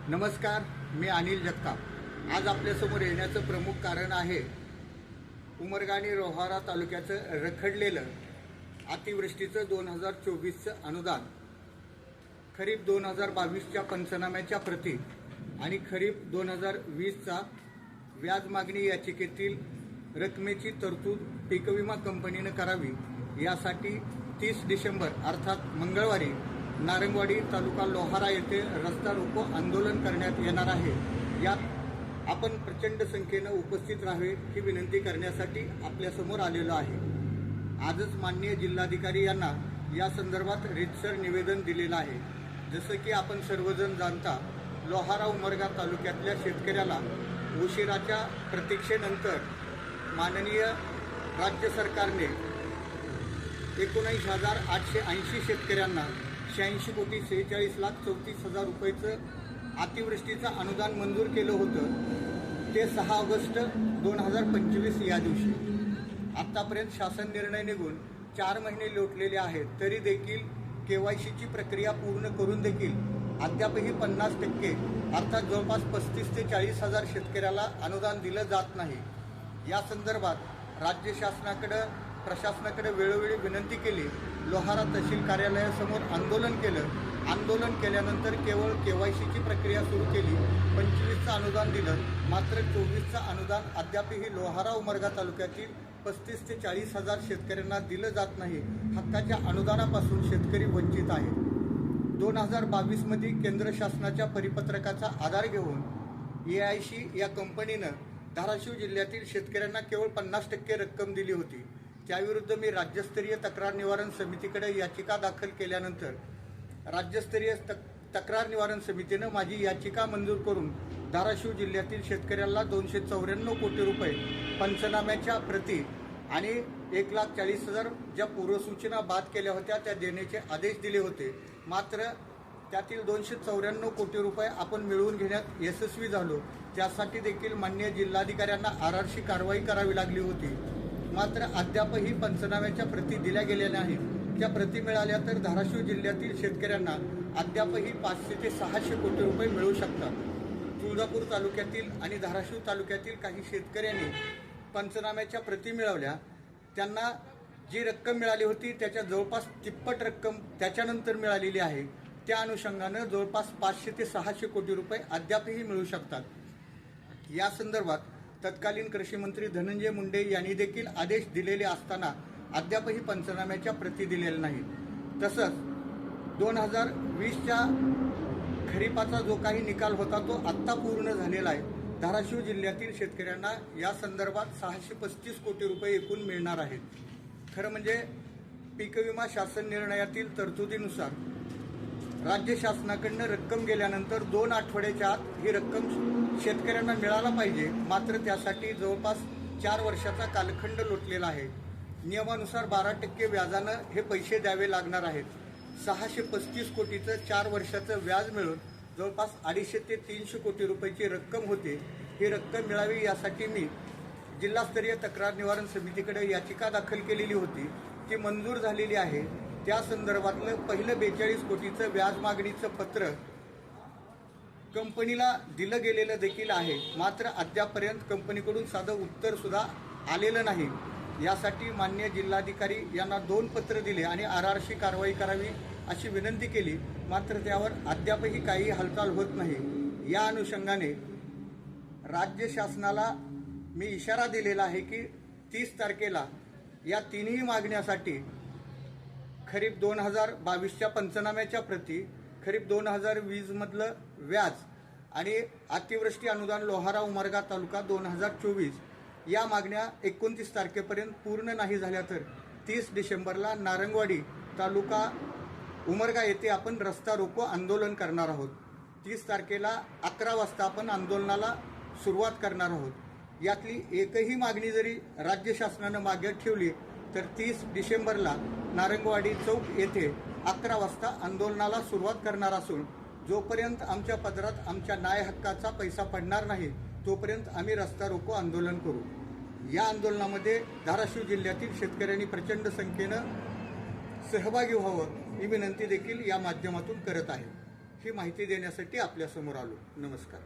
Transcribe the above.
नमस्कार, मी अनिल जगताप। आज आपल्यासमोर येण्याचं प्रमुख कारण आहे उमरगा आणि रोहारा तालुक्याचं रखडलेलं अतिवृष्टीचं 2024चं अनुदान, खरीप 2022च्या पंचनाम्याच्या प्रती आणि खरीप 2020चा व्याज मागणी याचिकेतील रकमेची तरतूद पीक विमा कंपनीनं करावी यासाठी 30 डिसेंबर अर्थात मंगळवारी नारंगवाडी तालुका लोहारा येथे रस्ता रोको आंदोलन करण्यात येणार आहे। यात आपण प्रचंड संख्येनं उपस्थित राहावे ही विनंती करण्यासाठी आपल्यासमोर आलेलो आहे। आजच माननीय जिल्हाधिकारी यांना या संदर्भात रीतसर निवेदन दिलेलं आहे। जसं की आपण सर्वजण जाणता, लोहारा उमरगा तालुक्यातल्या शेतकऱ्याला उशिराच्या प्रतीक्षेनंतर माननीय राज्य सरकारने 19,880 शेतकऱ्यांना 86,46,34,00,000 रुपयेचं अतिवृष्टीचं अनुदान मंजूर केलं होतं। ते 6 ऑगस्ट 2025 या दिवशी। आत्तापर्यंत शासन निर्णय निघून 4 महिने लोटलेले आहेत, तरी देखील KYCची प्रक्रिया पूर्ण करून देखील अद्यापही 50% अर्थात जवळपास 35,000 ते 40,000 शेतकऱ्याला अनुदान दिलं जात नाही। या संदर्भात राज्य प्रशासनाकडे वेळोवेळी विनंती केली। लोहारा तहसील कार्यालयासमोर आंदोलन केलं। आंदोलन केल्यानंतर केवळ KYCची प्रक्रिया सुरू केली। 25चं अनुदान दिलं, मात्र 24चं अनुदान अद्यापही लोहारा उमरगा तालुक्यातील 35,000 ते 40,000 शेतकऱ्यांना दिलं जात नाही। हक्काच्या अनुदानापासून शेतकरी वंचित आहेत। 2022 केंद्र शासनाच्या परिपत्रकाचा आधार घेऊन AIC या कंपनीनं धाराशिव जिल्ह्यातील शेतकऱ्यांना केवळ 50% रक्कम दिली होती। त्याविरुद्ध मी राज्यस्तरीय तक्रार निवारण समितीकडे याचिका दाखल केल्यानंतर राज्यस्तरीय तक्रार निवारण समितीनं माझी याचिका मंजूर करून धाराशिव जिल्ह्यातील शेतकऱ्यांना 294 कोटी रुपये पंचनाम्याच्या प्रती आणि 1,40,000 ज्या पूर्वसूचना बाद केल्या होत्या त्या देण्याचे आदेश दिले होते। मात्र त्यातील 294 कोटी रुपये आपण मिळवून घेण्यात यशस्वी झालो। त्यासाठी देखील माननीय जिल्हाधिकाऱ्यांना RRC कारवाई करावी लागली होती। मात्र अद्यापही पंचनाम्याच्या प्रती दिल्या गेल्या नाहीत। त्या प्रती मिळाल्या तर धाराशिव जिल्ह्यातील शेतकऱ्यांना अद्यापही 500 ते 600 कोटी रुपये मिळू शकतात। तुळजापूर तालुक्यातील आणि धाराशिव तालुक्यातील काही शेतकऱ्यांनी पंचनाम्याच्या प्रती मिळवल्या। त्यांना जी रक्कम मिळाली होती त्याच्या जवळपास तिप्पट रक्कम त्याच्यानंतर मिळालेली आहे। त्या अनुषंगानं जवळपास 500 ते 600 कोटी रुपये अद्यापही मिळू शकतात। या संदर्भात तत्कालीन कृषी मंत्री धनंजय मुंडे यांनी देखील आदेश दिलेले असताना अद्यापही पंचनाम्याच्या प्रती दिलेल्या नाहीत। तसंच 2020च्या खरीपाचा जो काही निकाल होता तो आत्ता पूर्ण झालेला आहे। धाराशिव जिल्ह्यातील शेतकऱ्यांना या संदर्भात 635 कोटी रुपये एकूण मिळणार आहेत। खरं म्हणजे पीक विमा शासन निर्णयातील तरतुदीनुसार राज्य शासनाकडनं रक्कम गेल्यानंतर 2 आठवड्याच्या आत ही रक्कम शेतकऱ्यांना मिळायला पाहिजे। मात्र त्यासाठी जवळपास 4 वर्षाचा कालखंड लोटलेला आहे। नियमानुसार 12% व्याजानं हे पैसे द्यावे लागणार आहेत। 635 कोटीचं 4 वर्षाचं व्याज मिळून जवळपास 250 ते 300 कोटी रुपयाची रक्कम होते। ही रक्कम मिळावी यासाठी मी जिल्हास्तरीय तक्रार निवारण समितीकडे याचिका दाखल केलेली होती, ती मंजूर झालेली आहे। त्या संदर्भातलं पहिलं 42 कोटीचं व्याज मागणीचं पत्र कंपनीला दिलं गेलेलं देखील आहे। मात्र अद्यापर्यंत कंपनीकडून साधं उत्तर सुद्धा आलेलं नाही। यासाठी माननीय जिल्हाधिकारी यांना 2 पत्र दिले आणि RRC कारवाई करावी अशी विनंती केली। मात्र त्यावर अद्यापही काही हालचाल होत नाही। या अनुषंगाने राज्य शासनाला मी इशारा दिलेला आहे की 30 तारखेला या तिन्ही मागण्यासाठी खरीप 2022च्या पंचनाम्याच्या प्रती, खरीप 2020 मधलं व्याज आणि अतिवृष्टी अनुदान लोहारा उमरगा तालुका 2024 या मागण्या 29 तारखेपर्यंत पूर्ण नाही झाल्या तर 30 डिसेंबरला नारंगवाडी तालुका उमरगा येथे आपण रस्ता रोको आंदोलन करणार आहोत। 30 तारखेला 11 वाजता आपण आंदोलनाला सुरुवात करणार आहोत। यातली एकही मागणी जरी राज्य शासनानं मागे ठेवली तर 30 डिसेंबरला नारंगवाडी चौक येथे 11 वाजता आंदोलनाला सुरुवात करणार असून जोपर्यंत आमच्या पदरात आमच्या न्याय हक्काचा पैसा पडणार नाही तोपर्यंत आम्ही रस्ता रोको आंदोलन करू। या आंदोलनामध्ये धाराशिव जिल्ह्यातील शेतकऱ्यांनी प्रचंड संख्येनं सहभागी व्हावं ही विनंती देखील या माध्यमातून करत आहे। ही माहिती देण्यासाठी आपल्यासमोर आलो. नमस्कार.